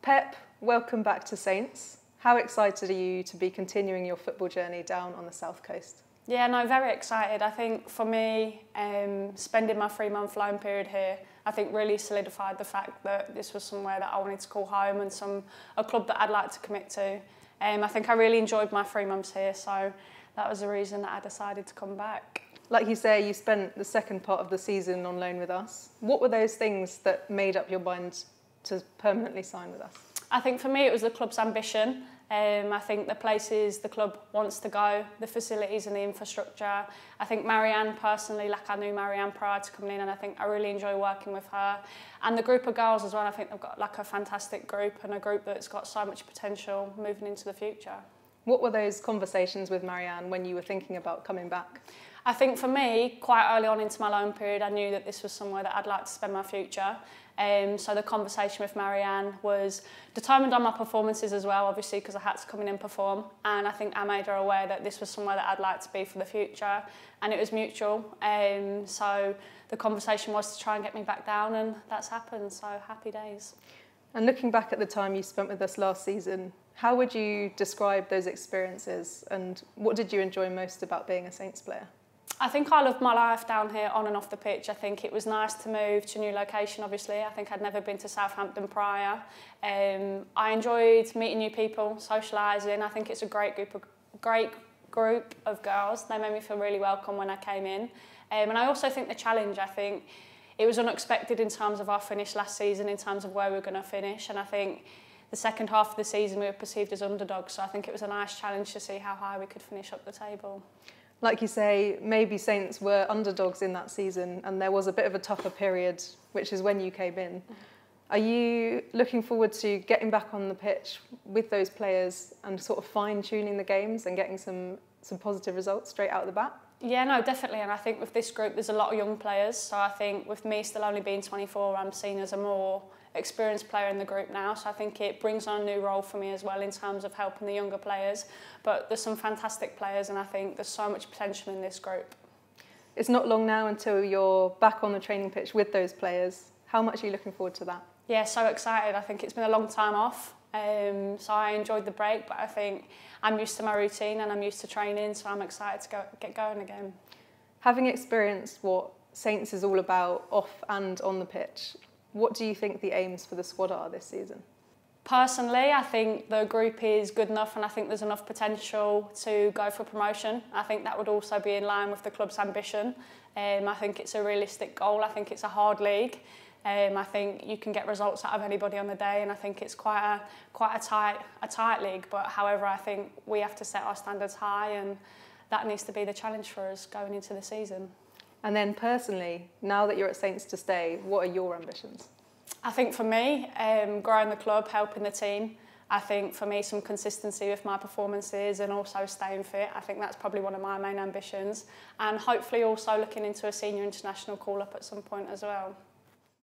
Pep, welcome back to Saints. How excited are you to be continuing your football journey down on the South Coast? Yeah, no, very excited. I think for me, spending my 3-month loan period here, I think really solidified the fact that this was somewhere that I wanted to call home and a club that I'd like to commit to. I think I really enjoyed my 3 months here, so that was the reason that I decided to come back. Like you say, you spent the second part of the season on loan with us. What were those things that made up your mind to permanently sign with us? I think for me it was the club's ambition. I think the places the club wants to go, the facilities and the infrastructure. I think Marianne personally, like I knew Marianne prior to coming in, and I think I really enjoy working with her. And the group of girls as well, I think they've got like a fantastic group and a group that's got so much potential moving into the future. What were those conversations with Marianne when you were thinking about coming back? I think for me, quite early on into my loan period, I knew that this was somewhere that I'd like to spend my future. So the conversation with Marianne was determined on my performances as well, obviously, because I had to come in and perform. And I think I made her aware that this was somewhere that I'd like to be for the future. And it was mutual. So the conversation was to try and get me back down, and that's happened. So happy days. And looking back at the time you spent with us last season, how would you describe those experiences and what did you enjoy most about being a Saints player? I think I loved my life down here on and off the pitch. I think it was nice to move to a new location, obviously. I think I'd never been to Southampton prior. I enjoyed meeting new people, socialising. I think it's a great group of girls. They made me feel really welcome when I came in. And I also think the challenge, I think it was unexpected in terms of our finish last season, in terms of where we were going to finish. And I think the second half of the season we were perceived as underdogs. So I think it was a nice challenge to see how high we could finish up the table. Like you say, maybe Saints were underdogs in that season and there was a bit of a tougher period, which is when you came in. Are you looking forward to getting back on the pitch with those players and sort of fine-tuning the games and getting some positive results straight out of the bat? Yeah, no, definitely. And I think with this group, there's a lot of young players. So I think with me still only being 24, I'm seen as a more experienced player in the group now. So I think it brings on a new role for me as well in terms of helping the younger players. But there's some fantastic players and I think there's so much potential in this group. It's not long now until you're back on the training pitch with those players. How much are you looking forward to that? Yeah, so excited. I think it's been a long time off. So I enjoyed the break, but I think I'm used to my routine and I'm used to training, so I'm excited to get going again. Having experienced what Saints is all about off and on the pitch, what do you think the aims for the squad are this season? Personally, I think the group is good enough and I think there's enough potential to go for promotion. I think that would also be in line with the club's ambition. I think it's a realistic goal. I think it's a hard league. I think you can get results out of anybody on the day, and I think it's quite a tight league. But however, I think we have to set our standards high, and that needs to be the challenge for us going into the season. And then personally, now that you're at Saints to stay, what are your ambitions? I think for me, growing the club, helping the team. I think for me, some consistency with my performances and also staying fit. I think that's probably one of my main ambitions. And hopefully also looking into a senior international call-up at some point as well.